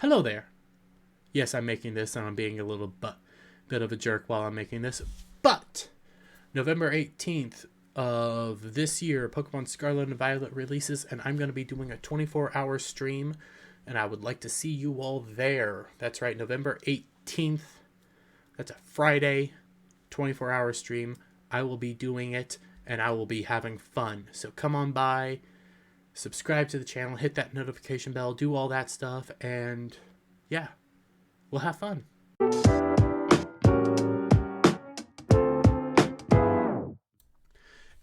Hello there. Yes, I'm making this and I'm being a little bit of a jerk while I'm making this. But November 18th of this year, Pokemon Scarlet and Violet releases, and I'm going to be doing a 24-hour stream, and I would like to see you all there. That's right, November 18th. That's a Friday, 24-hour stream. I will be doing it, and I will be having fun. So come on by, subscribe to the channel, hit that notification bell, do all that stuff, and yeah, we'll have fun.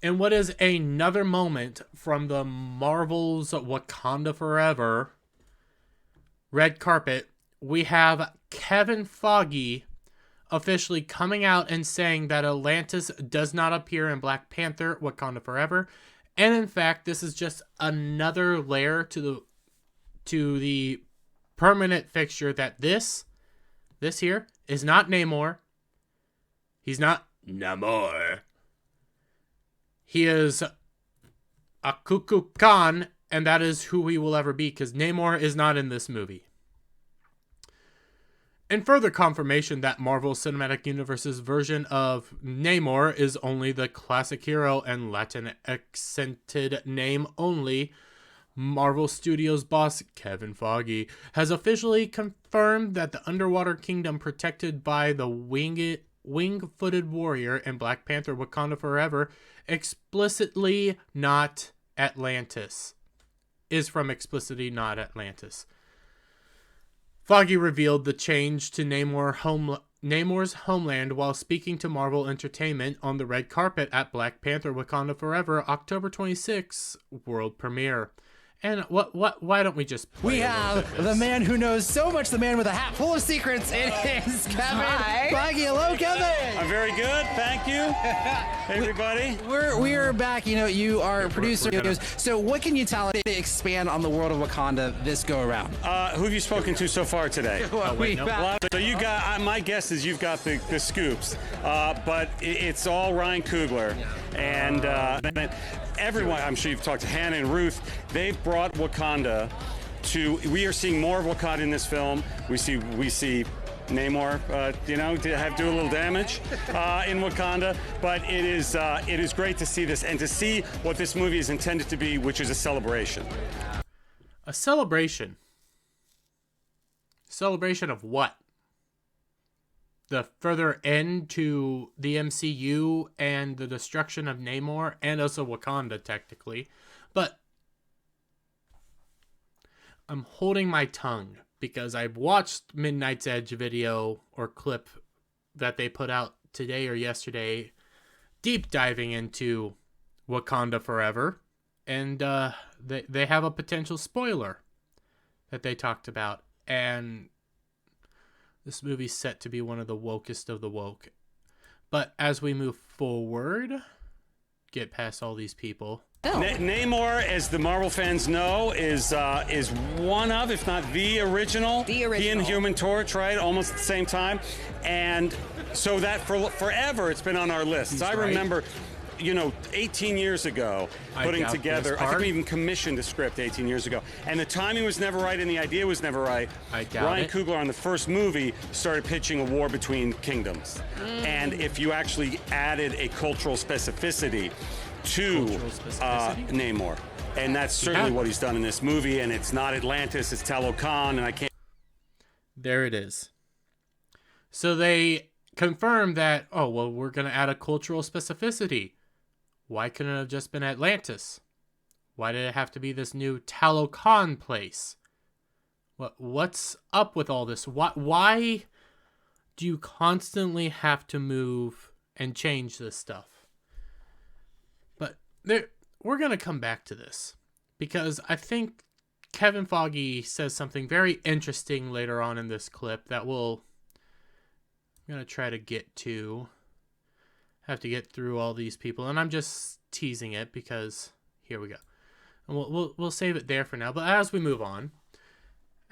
And what is another moment from the Marvel's Wakanda Forever red carpet, we have Kevin Feige officially coming out and saying that Atlantis does not appear in Black Panther Wakanda Forever. And in fact, this is just another layer to the permanent fixture that this here is not Namor. He's not Namor. He is a Cuckoo Khan, and that is who he will ever be, because Namor is not in this movie. And further confirmation that Marvel Cinematic Universe's version of Namor is only the classic hero and Latin accented name only, Marvel Studios boss Kevin Feige has officially confirmed that the underwater kingdom protected by the wing-footed warrior in Black Panther Wakanda Forever, explicitly not Atlantis, is from explicitly not Atlantis. Feige revealed the change to Namor's homeland while speaking to Marvel Entertainment on the red carpet at Black Panther Wakanda Forever October 26th world premiere. And why don't we just play? We have the man who knows so much, the man with a hat full of secrets. It is Kevin Feige. Hello, Kevin. I'm very good, thank you. Hey, everybody. We are back. You know, you are a producer. So what can you tell us to expand on the world of Wakanda this go around? Who have you spoken to so far today? So you got, my guess is you've got the scoops, but it's all Ryan Coogler. And everyone, I'm sure you've talked to Hannah and Ruth, they've brought Wakanda we are seeing more of Wakanda in this film. We see Namor, do a little damage in Wakanda, but it is great to see this and to see what this movie is intended to be, which is a celebration. A celebration? Celebration of what? The further end to the MCU and the destruction of Namor and also Wakanda, technically. But I'm holding my tongue because I've watched Midnight's Edge video or clip that they put out today or yesterday, deep diving into Wakanda Forever. And they have a potential spoiler that they talked about. And this movie's set to be one of the wokest of the woke. But as we move forward, get past all these people. Namor, as the Marvel fans know, is one of, if not the original. He and Human Torch, right? Almost at the same time. And so that forever it's been on our lists. I remember, 18 years ago, putting together, I think we even commissioned a script 18 years ago. And the timing was never right and the idea was never right. Ryan Coogler on the first movie started pitching a war between kingdoms. And if you actually added a cultural specificity to Namor. And that's certainly what he's done in this movie. And it's not Atlantis, it's Talokan, and I can't... There it is. So they confirmed that, we're going to add a cultural specificity. Why couldn't it have just been Atlantis? Why did it have to be this new Talokan place? What's up with all this? Why do you constantly have to move and change this stuff? But we're going to come back to this because I think Kevin Feige says something very interesting later on in this clip that I'm going to try to get to. Have to get through all these people, and I'm just teasing it because here we go. And we'll save it there for now. But as we move on,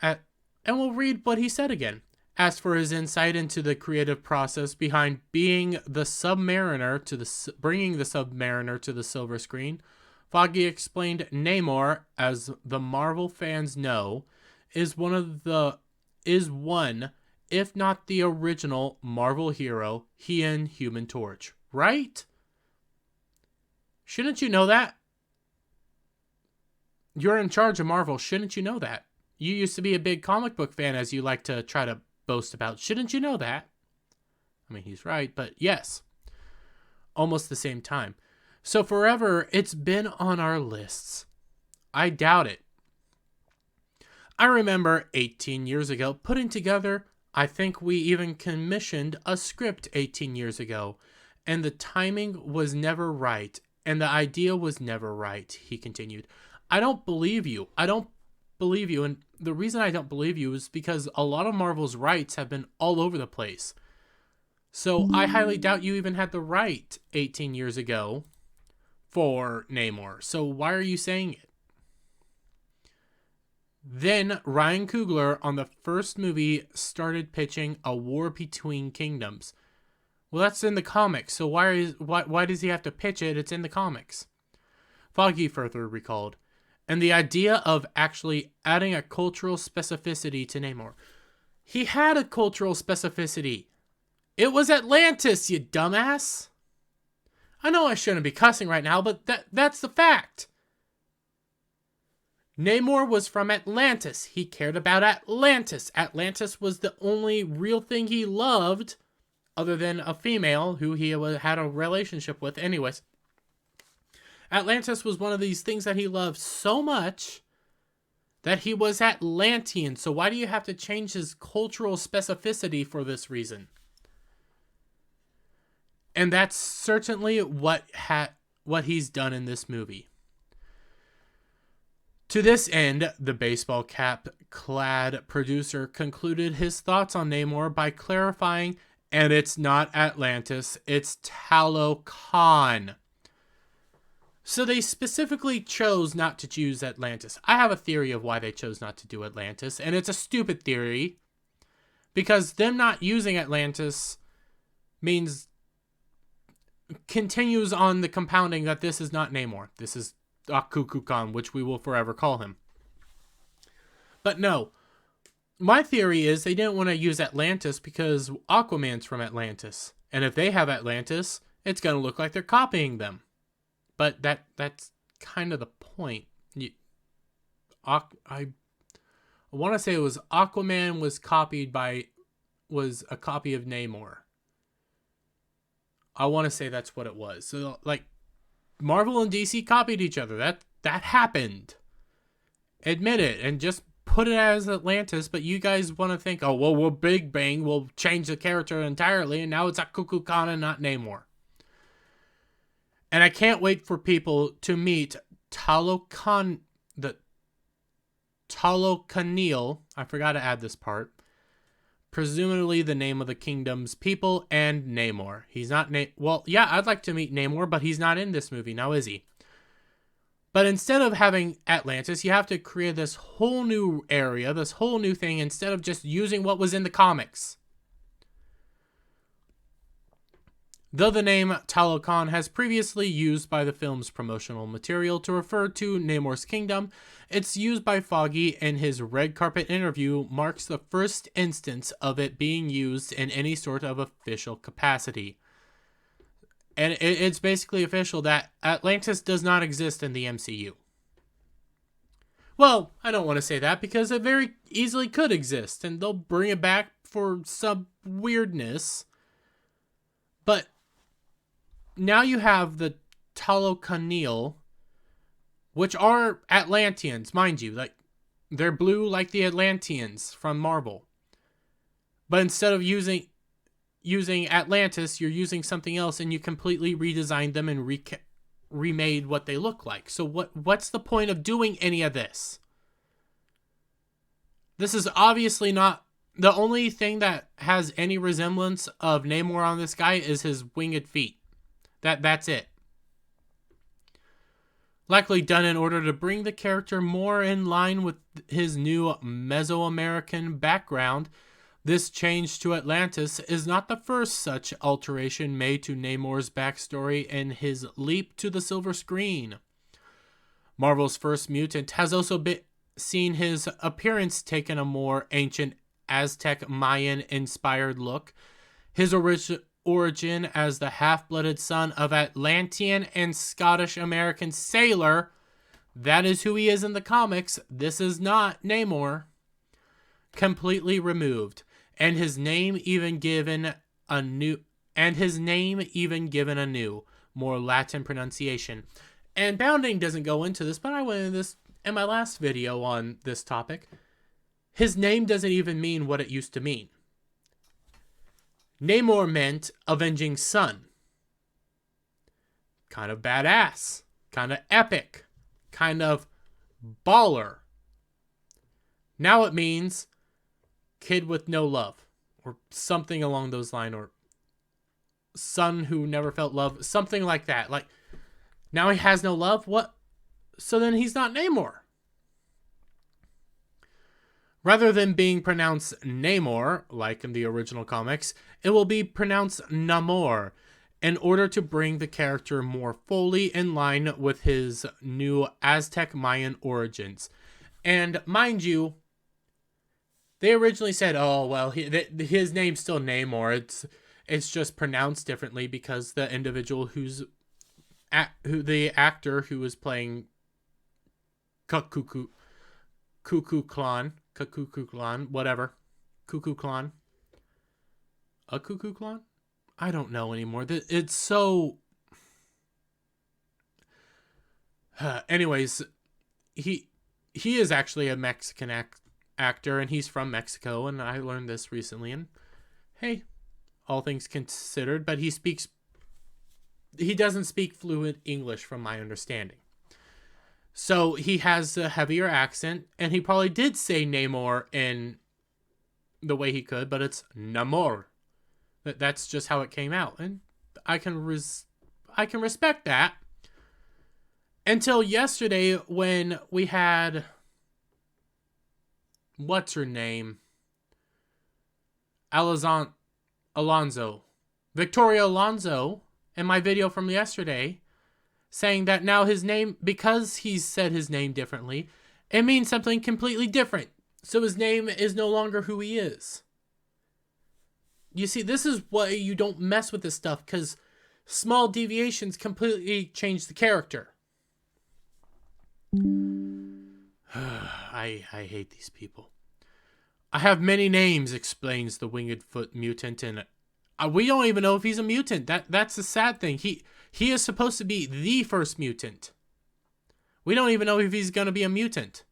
and we'll read what he said again. As for his insight into the creative process behind bringing the Submariner to the silver screen, Feige explained Namor, as the Marvel fans know, is one of the is one, if not the original Marvel hero, he and Human Torch, right? Shouldn't you know that? You're in charge of Marvel. Shouldn't you know that? You used to be a big comic book fan, as you like to try to boast about. Shouldn't you know that? I mean, he's right, but yes. Almost the same time. So forever, it's been on our lists. I doubt it. I remember 18 years ago putting together, I think we even commissioned a script 18 years ago, and the timing was never right, and the idea was never right, he continued. I don't believe you. I don't believe you, and the reason I don't believe you is because a lot of Marvel's rights have been all over the place. So I highly doubt you even had the right 18 years ago for Namor. So why are you saying it? Then Ryan Coogler on the first movie started pitching a war between kingdoms. Well, that's in the comics, so why does he have to pitch it? It's in the comics. Feige further recalled. And the idea of actually adding a cultural specificity to Namor. He had a cultural specificity. It was Atlantis, you dumbass. I know I shouldn't be cussing right now, but that's the fact. Namor was from Atlantis. He cared about Atlantis. Atlantis was the only real thing he loved, other than a female who he had a relationship with. Anyways, Atlantis was one of these things that he loved so much that he was Atlantean. So why do you have to change his cultural specificity for this reason? And that's certainly what he's done in this movie. To this end, the baseball cap-clad producer concluded his thoughts on Namor by clarifying, and it's not Atlantis, it's Talokan. So they specifically chose not to choose Atlantis. I have a theory of why they chose not to do Atlantis, and it's a stupid theory, because them not using Atlantis continues on the compounding that this is not Namor. This is Kukulkan, which we will forever call him. But no, my theory is they didn't want to use Atlantis because Aquaman's from Atlantis. And if they have Atlantis, it's going to look like they're copying them. But that's kind of the point. I want to say it was Aquaman was a copy of Namor. I want to say that's what it was. So, like, Marvel and DC copied each other. That happened. Admit it, and just put it as Atlantis, but you guys want to think, oh, well, we'll Big Bang, we'll change the character entirely, and now it's a Kukulkan and not Namor. And I can't wait for people to meet Talokanil. I forgot to add this part. Presumably the name of the kingdom's people, and Namor. He's not well, yeah, I'd like to meet Namor, but he's not in this movie, now is he? But instead of having Atlantis, you have to create this whole new area, this whole new thing, instead of just using what was in the comics. Though the name Talokan has previously used by the film's promotional material to refer to Namor's kingdom, its used by Feige in his red carpet interview marks the first instance of it being used in any sort of official capacity. And it's basically official that Atlantis does not exist in the MCU. Well, I don't want to say that because it very easily could exist, and they'll bring it back for some weirdness. But now you have the Talokanil, which are Atlanteans, mind you. Like, they're blue like the Atlanteans from Marvel. But instead of using Atlantis, you're using something else, and you completely redesigned them and remade what they look like. So what's the point of doing any of this? This is obviously not... The only thing that has any resemblance of Namor on this guy is his winged feet. That's it. Likely done in order to bring the character more in line with his new Mesoamerican background. This change to Atlantis is not the first such alteration made to Namor's backstory in his leap to the silver screen. Marvel's first mutant has also seen his appearance taken a more ancient Aztec Mayan inspired look. His origin as the half-blooded son of Atlantean and Scottish American sailor. That is who he is in the comics. This is not Namor. Completely removed. And his name even given a new more Latin pronunciation. And Bounding doesn't go into this, but I went into this in my last video on this topic. His name doesn't even mean what it used to mean. Namor meant avenging son. Kind of badass. Kind of epic. Kind of baller. Now it means kid with no love. Or something along those lines. Or son who never felt love. Something like that. Like, now he has no love? What? So then he's not Namor. Rather than being pronounced Namor, like in the original comics, it will be pronounced Namor, in order to bring the character more fully in line with his new Aztec Mayan origins. And mind you, they originally said, oh, well, his name's still Namor. It's just pronounced differently because the individual who the actor who was playing Cuckoo Clan, whatever. Cuckoo Clan. A Cuckoo Clan? I don't know anymore. It's so... Anyways, he is actually a Mexican actor, and he's from Mexico, and I learned this recently, and hey, all things considered, but he doesn't speak fluent English from my understanding. So he has a heavier accent, and he probably did say Namor in the way he could, but it's Namor. That's just how it came out, and I can respect that. Until yesterday, when we had what's her name, Victoria Alonso, in my video from yesterday, saying that now his name, because he's said his name differently, it means something completely different. So his name is no longer who he is. You see, this is why you don't mess with this stuff, because small deviations completely change the character. I hate these people. I have many names, explains the winged foot mutant, and we don't even know if he's a mutant. That's the sad thing. He is supposed to be the first mutant. We don't even know if he's going to be a mutant.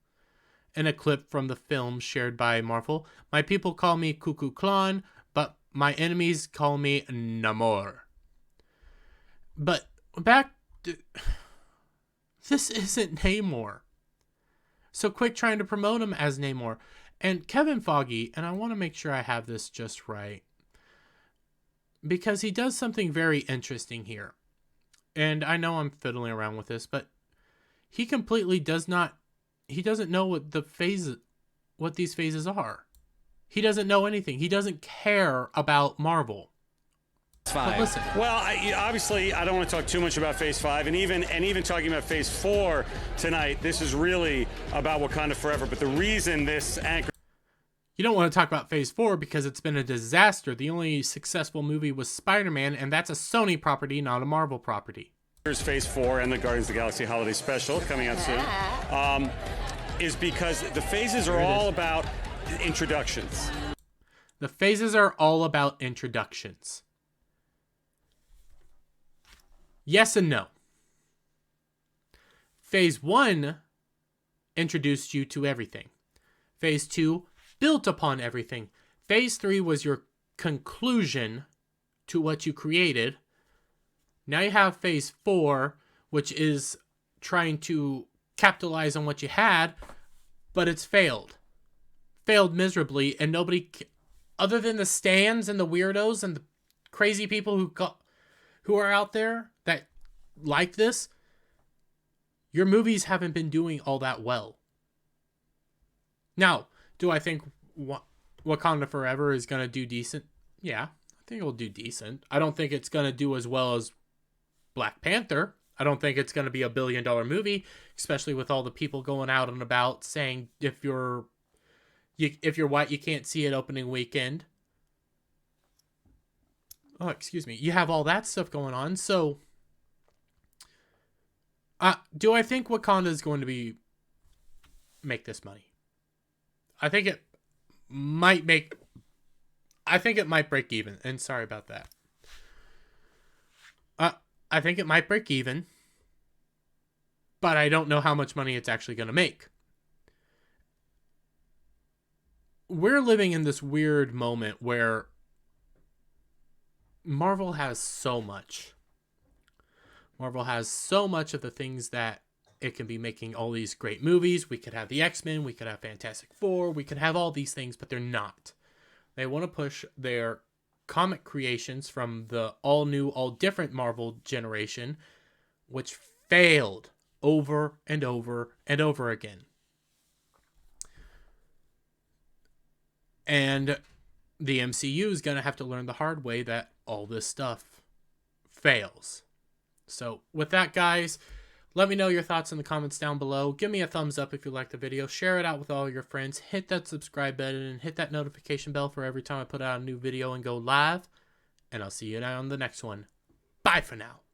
In a clip from the film shared by Marvel, my people call me Cuckoo Clan, but my enemies call me Namor. But back to... This isn't Namor. So quick trying to promote him as Namor. And Kevin Feige, and I want to make sure I have this just right, because he does something very interesting here. And I know I'm fiddling around with this, but he completely doesn't know what these phases are. He doesn't know anything. He doesn't care about Marvel. But listen. Well, obviously, I don't want to talk too much about Phase 5, and even talking about Phase 4 tonight, this is really about Wakanda Forever. But the reason this anchor... You don't want to talk about Phase 4 because it's been a disaster. The only successful movie was Spider-Man, and that's a Sony property, not a Marvel property. Here's Phase 4 and the Guardians of the Galaxy Holiday Special coming out soon, is because the phases are all about introductions. The phases are all about introductions. Yes and no. Phase 1 introduced you to everything. Phase 2 built upon everything. Phase 3 was your conclusion to what you created. Now you have Phase 4, which is trying to capitalize on what you had, but it's failed. Failed miserably, and nobody, other than the stans and the weirdos and the crazy people who are out there that like this, your movies haven't been doing all that well. Now, do I think Wakanda Forever is going to do decent? Yeah, I think it will do decent. I don't think it's going to do as well as Black Panther. I don't think it's going to be a $1 billion movie, especially with all the people going out and about saying if you're If you're white, you can't see it opening weekend. Oh, excuse me. You have all that stuff going on. So, do I think Wakanda is going to make this money? I think it might break even. And sorry about that. I think it might break even, but I don't know how much money it's actually going to make. We're living in this weird moment where Marvel has so much. Marvel has so much of the things that it can be making all these great movies. We could have the X-Men, we could have Fantastic Four, we could have all these things, but they're not. They want to push their comic creations from the all-new, all-different Marvel generation, which failed over and over and over again. And the MCU is going to have to learn the hard way that all this stuff fails. So with that, guys, let me know your thoughts in the comments down below. Give me a thumbs up if you liked the video. Share it out with all your friends. Hit that subscribe button and hit that notification bell for every time I put out a new video and go live. And I'll see you on the next one. Bye for now.